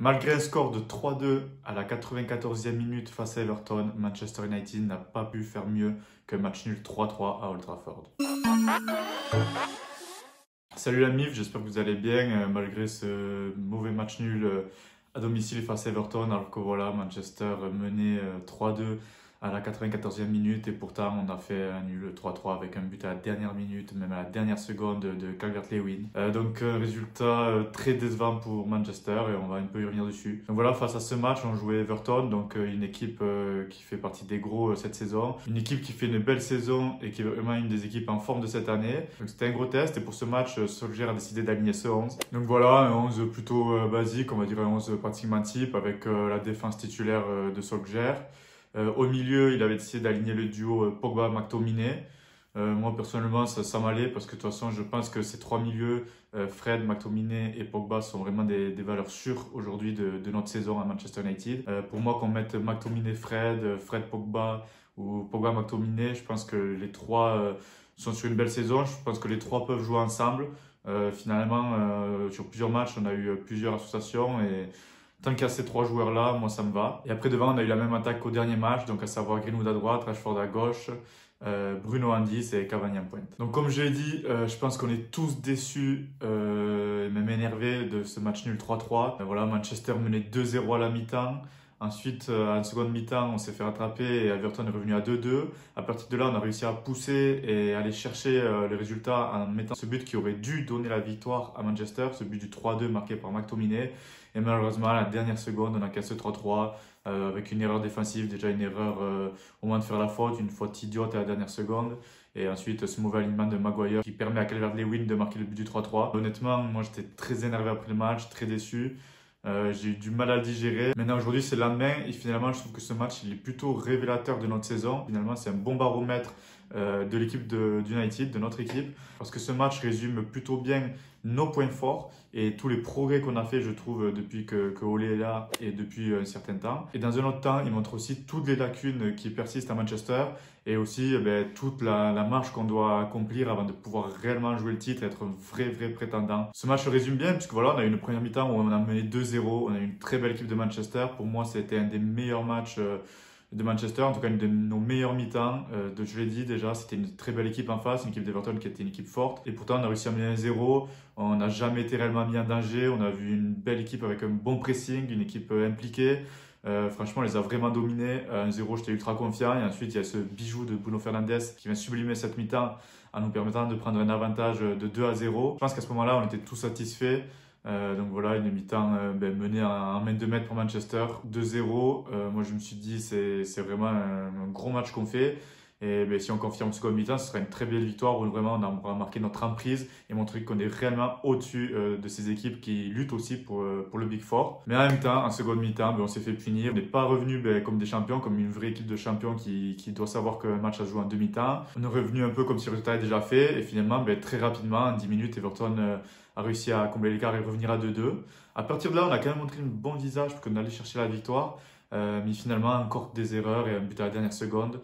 Malgré un score de 3-2 à la 94e minute face à Everton, Manchester United n'a pas pu faire mieux qu'un match nul 3-3 à Old Trafford. Salut la MIF, j'espère que vous allez bien malgré ce mauvais match nul à domicile face à Everton, alors que voilà, Manchester menait 3-2 à la 94e minute et pourtant on a fait un nul 3-3 avec un but à la dernière minute, même à la dernière seconde de Calvert-Lewin. Donc un résultat très décevant pour Manchester et on va un peu y revenir dessus. Donc voilà, face à ce match, on jouait Everton, donc une équipe qui fait partie des gros cette saison. Une équipe qui fait une belle saison et qui est vraiment une des équipes en forme de cette année. Donc c'était un gros test et pour ce match, Solskjaer a décidé d'aligner ce 11. Donc voilà, un 11 plutôt basique, on va dire un 11 pratiquement type avec la défense titulaire de Solskjaer. Au milieu, il avait décidé d'aligner le duo Pogba-McTominay. Moi, personnellement, ça m'allait parce que de toute façon, je pense que ces trois milieux, Fred, McTominay et Pogba, sont vraiment des valeurs sûres aujourd'hui de notre saison à Manchester United. Pour moi, qu'on mette McTominay, Fred, Fred, Pogba ou Pogba, McTominay, je pense que les trois sont sur une belle saison. Je pense que les trois peuvent jouer ensemble. Finalement, sur plusieurs matchs, on a eu plusieurs associations et tant qu'il y a ces trois joueurs-là, moi ça me va. Et après devant, on a eu la même attaque qu'au dernier match, donc à savoir Greenwood à droite, Rashford à gauche, Bruno en 10 et Cavani en pointe. Donc comme je l'ai dit, je pense qu'on est tous déçus et même énervés de ce match nul 3-3. Voilà, Manchester menait 2-0 à la mi-temps. Ensuite, en seconde mi-temps, on s'est fait rattraper et Everton est revenu à 2-2. À partir de là, on a réussi à pousser et aller chercher les résultats en mettant ce but qui aurait dû donner la victoire à Manchester, ce but du 3-2 marqué par McTominay. Et malheureusement, à la dernière seconde, on a cassé 3-3 avec une erreur défensive, déjà une erreur au moment de faire la faute, une faute idiote à la dernière seconde. Et ensuite, ce mauvais alignement de Maguire qui permet à Calvert-Lewin de marquer le but du 3-3. Honnêtement, moi j'étais très énervé après le match, très déçu. J'ai eu du mal à le digérer. Maintenant, aujourd'hui, c'est le lendemain et finalement, je trouve que ce match il est plutôt révélateur de notre saison. Finalement, c'est un bon baromètre de l'équipe d'United, de notre équipe, parce que ce match résume plutôt bien nos points forts et tous les progrès qu'on a fait, je trouve, depuis que Ole est là et depuis un certain temps. Et dans un autre temps, il montre aussi toutes les lacunes qui persistent à Manchester et aussi toute la marche qu'on doit accomplir avant de pouvoir réellement jouer le titre et être un vrai prétendant. Ce match se résume bien puisque voilà, on a eu une première mi-temps où on a mené 2-0, on a eu une très belle équipe de Manchester. Pour moi, c'était un des meilleurs matchs de Manchester, en tout cas une de nos meilleures mi-temps. Je l'ai dit déjà, c'était une très belle équipe en face, une équipe d'Everton qui était une équipe forte. Et pourtant, on a réussi à mener 1-0. On n'a jamais été réellement mis en danger. On a vu une belle équipe avec un bon pressing, une équipe impliquée. Franchement, on les a vraiment dominés. 1-0, j'étais ultra confiant. Et ensuite, il y a ce bijou de Bruno Fernandes qui vient sublimer cette mi-temps en nous permettant de prendre un avantage de 2-0. Je pense qu'à ce moment-là, on était tous satisfaits. Donc voilà, une mi-temps menée en main de maître pour Manchester, 2-0. Moi, je me suis dit, c'est vraiment un gros match qu'on fait. Et si on confirme ce seconde mi-temps, ce sera une très belle victoire où vraiment on aura marqué notre emprise et montré qu'on est réellement au-dessus de ces équipes qui luttent aussi pour le Big Four. Mais en même temps, en seconde mi-temps, on s'est fait punir. On n'est pas revenu comme des champions, comme une vraie équipe de champions qui doit savoir qu'un match a joué en demi-temps. On est revenu un peu comme si le résultat était déjà fait. Et finalement, très rapidement, en 10 minutes, Everton a réussi à combler l'écart et revenir à 2-2. À partir de là, on a quand même montré un bon visage pour qu'on allait chercher la victoire. Mais finalement, encore des erreurs et un but à la dernière seconde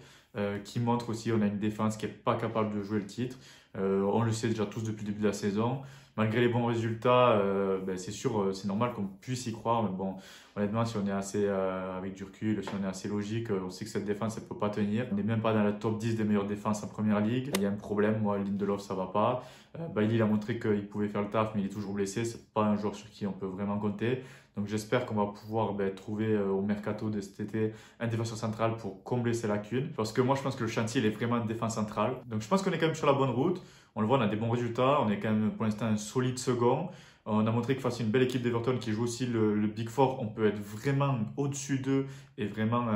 qui montre aussi qu'on a une défense qui n'est pas capable de jouer le titre. On le sait déjà tous depuis le début de la saison. Malgré les bons résultats, c'est sûr, c'est normal qu'on puisse y croire. Mais bon, honnêtement, si on est assez avec du recul, si on est assez logique, on sait que cette défense, elle ne peut pas tenir. On n'est même pas dans la top 10 des meilleures défenses en première ligue. Il y a un problème, moi, Lindelof, ça ne va pas. Bailly, il a montré qu'il pouvait faire le taf, mais il est toujours blessé. Ce n'est pas un joueur sur qui on peut vraiment compter. Donc j'espère qu'on va pouvoir trouver au mercato de cet été un défenseur central pour combler ces lacunes. Parce que moi, je pense que le chantier, il est vraiment une défense centrale. Donc je pense qu'on est quand même sur la bonne route. On le voit, on a des bons résultats. On est quand même pour l'instant un solide second. On a montré que face à une belle équipe d'Everton qui joue aussi le Big Four, on peut être vraiment au-dessus d'eux et vraiment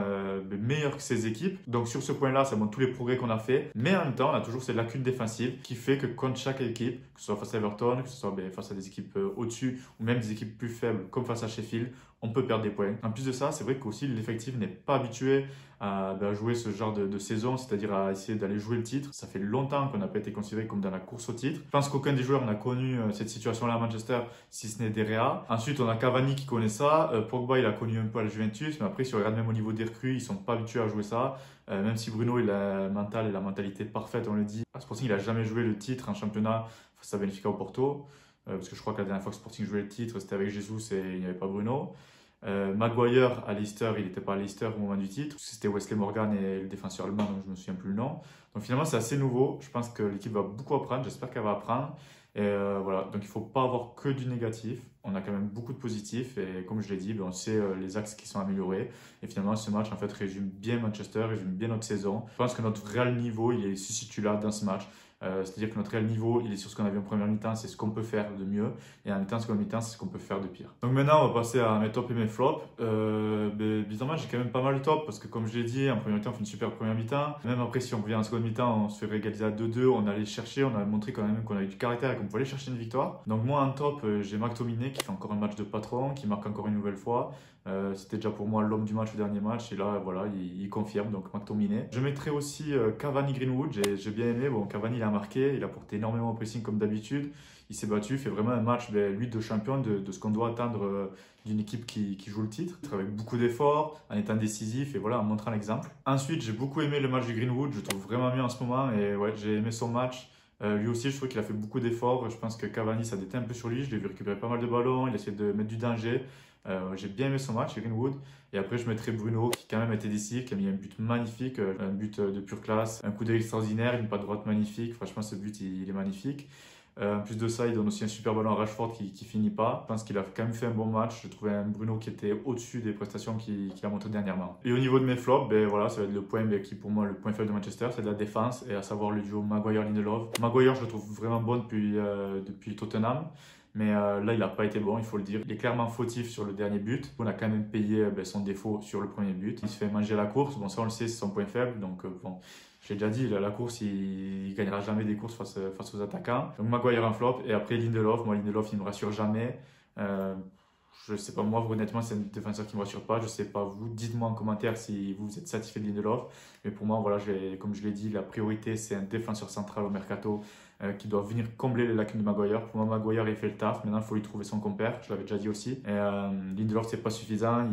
meilleur que ces équipes. Donc sur ce point-là, ça montre tous les progrès qu'on a fait. Mais en même temps, on a toujours cette lacune défensive qui fait que contre chaque équipe, que ce soit face à Everton, que ce soit face à des équipes au-dessus ou même des équipes plus faibles comme face à Sheffield, on peut perdre des points. En plus de ça, c'est vrai qu'aussi l'effectif n'est pas habitué à jouer ce genre de saison, c'est-à-dire à essayer d'aller jouer le titre. Ça fait longtemps qu'on n'a pas été considéré comme dans la course au titre. Je pense qu'aucun des joueurs n'a connu cette situation-là à Manchester, si ce n'est Derrea. Ensuite, on a Cavani qui connaît ça. Pogba, il a connu un peu à la Juventus, mais après, si on regarde même au niveau des recrues, ils sont pas habitués à jouer ça. Même si Bruno, il a le mental et la mentalité parfaite, on le dit. À Sporting, il a jamais joué le titre en championnat face à Benfica au Porto. Parce que je crois que la dernière fois que Sporting jouait le titre, c'était avec Jesus et il n'y avait pas Bruno. Maguire à Leicester, il n'était pas à Leicester au moment du titre. C'était Wesley Morgan et le défenseur allemand, donc je me souviens plus le nom. Donc finalement, c'est assez nouveau. Je pense que l'équipe va beaucoup apprendre. J'espère qu'elle va apprendre. Et voilà, donc il ne faut pas avoir que du négatif. On a quand même beaucoup de positifs. Et comme je l'ai dit, ben, on sait les axes qui sont améliorés. Et finalement, ce match en fait résume bien Manchester, résume bien notre saison. Je pense que notre réel niveau, il se situe là dans ce match. C'est-à-dire que notre réel niveau, il est sur ce qu'on a vu en première mi-temps, c'est ce qu'on peut faire de mieux. Et en mi-temps, seconde mi-temps, c'est ce qu'on peut faire de pire. Donc maintenant, on va passer à mes tops et mes flops. Bizarrement, j'ai quand même pas mal de tops parce que comme je l'ai dit, en première mi-temps, on fait une super première mi-temps. Même après, si on revient en seconde mi-temps, on se fait réégaliser à 2-2. On allait chercher, on a montré quand même qu'on avait du caractère et qu'on pouvait aller chercher une victoire. Donc moi, en top, j'ai McTominay qui fait encore un match de patron, qui marque encore une nouvelle fois. C'était déjà pour moi l'homme du match, le dernier match, et là voilà, il confirme, donc McTominay. Je mettrai aussi Cavani Greenwood, j'ai bien aimé. Bon, Cavani il a marqué, il a porté énormément au pressing comme d'habitude, il s'est battu, il fait vraiment un match, lui, de champion, de ce qu'on doit attendre d'une équipe qui joue le titre, avec beaucoup d'efforts, en étant décisif et voilà, en montrant l'exemple. Ensuite, j'ai beaucoup aimé le match de Greenwood, je le trouve vraiment mieux en ce moment, et ouais, j'ai aimé son match. Lui aussi, je trouve qu'il a fait beaucoup d'efforts. Je pense que Cavani, ça déteint un peu sur lui. Je l'ai vu récupérer pas mal de ballons. Il a essayé de mettre du danger. J'ai bien aimé son match, Greenwood. Et après, je mettrai Bruno, qui quand même était décisif, qui a mis un but magnifique, un but de pure classe, un coup d'œil extraordinaire, une patte droite magnifique. Franchement, ce but, il est magnifique. En plus de ça, il donne aussi un super ballon à Rashford qui finit pas. Je pense qu'il a quand même fait un bon match. Je trouvais un Bruno qui était au-dessus des prestations qu'il a montrées dernièrement. Et au niveau de mes flops, ben voilà, ça va être le point qui pour moi le point faible de Manchester, c'est de la défense et à savoir le duo Maguire-Lindelof. Maguire, je le trouve vraiment bon depuis Tottenham. Mais là, il n'a pas été bon, il faut le dire. Il est clairement fautif sur le dernier but. On a quand même payé son défaut sur le premier but. Il se fait manger la course. Bon, ça, on le sait, c'est son point faible. Donc, bon, j'ai déjà dit, la course, il ne gagnera jamais des courses face aux attaquants. Donc, Maguire en flop. Et après, Lindelof. Moi, Lindelof, il ne me rassure jamais. Je ne sais pas, moi, honnêtement, c'est un défenseur qui ne me rassure pas. Je ne sais pas, vous, dites-moi en commentaire si vous êtes satisfait de Lindelof. Mais pour moi, voilà, comme je l'ai dit, la priorité, c'est un défenseur central au mercato qui doit venir combler les lacunes de Maguire. Pour moi, Maguire, il fait le taf. Maintenant, il faut lui trouver son compère. Je l'avais déjà dit aussi. Et Lindelof, c'est pas suffisant.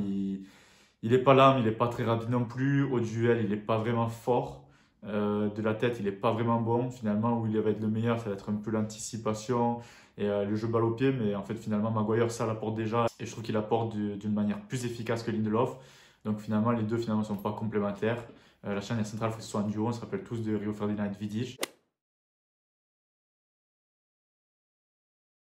Il est pas lent, il est pas très rapide non plus. Au duel, il est pas vraiment fort. De la tête, il est pas vraiment bon. Finalement, où il va être le meilleur, ça va être un peu l'anticipation et le jeu balle au pied. Mais en fait, finalement, Maguire, ça l'apporte déjà. Et je trouve qu'il apporte d'une manière plus efficace que Lindelof. Donc finalement, les deux finalement sont pas complémentaires. La chaîne centrale, il faut que ce soit un duo. On se rappelle tous de Rio Ferdinand et Vidic.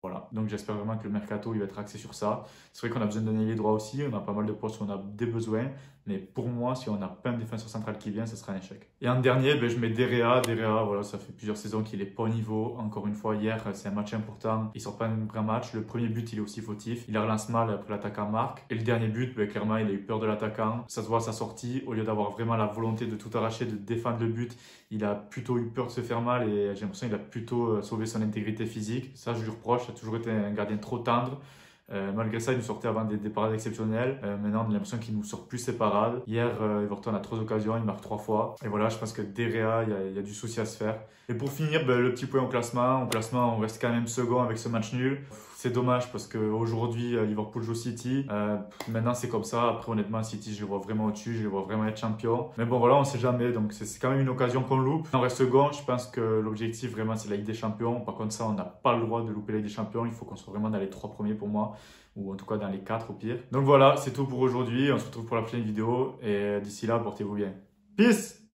Voilà. Donc j'espère vraiment que le mercato il va être axé sur ça. C'est vrai qu'on a besoin de donner les droits aussi, on a pas mal de postes où on a des besoins, mais pour moi, si on n'a pas un défenseur central qui vient, ce sera un échec. Et en dernier, je mets Derea. Derea, voilà, ça fait plusieurs saisons qu'il est pas au niveau. Encore une fois, hier, c'est un match important. Il sort pas un grand match. Le premier but, il est aussi fautif. Il relance mal après l'attaquant marque. Et le dernier but, clairement, il a eu peur de l'attaquant. Ça se voit à sa sortie. Au lieu d'avoir vraiment la volonté de tout arracher, de défendre le but, il a plutôt eu peur de se faire mal et j'ai l'impression qu'il a plutôt sauvé son intégrité physique. Ça, je lui reproche. Il a toujours été un gardien trop tendre. Malgré ça, il nous sortait avant des parades exceptionnelles. Maintenant, on a l'impression qu'il nous sort plus ses parades. Hier, Everton a 3 occasions, il marque 3 fois. Et voilà, je pense que Derea, il y a du souci à se faire. Et pour finir, le petit point au classement. Au classement, on reste quand même second avec ce match nul. C'est dommage parce qu'aujourd'hui, Liverpool joue City. Maintenant, c'est comme ça. Après, honnêtement, City, je les vois vraiment au-dessus. Je les vois vraiment être champion. Mais bon, voilà, on ne sait jamais. Donc, c'est quand même une occasion qu'on loupe. On reste second. Je pense que l'objectif, vraiment, c'est la Ligue des Champions. Par contre, ça, on n'a pas le droit de louper la Ligue des Champions. Il faut qu'on soit vraiment dans les 3 premiers pour moi. Ou en tout cas dans les 4 au pire. Donc voilà, c'est tout pour aujourd'hui. On se retrouve pour la prochaine vidéo. Et d'ici là, portez-vous bien. Peace!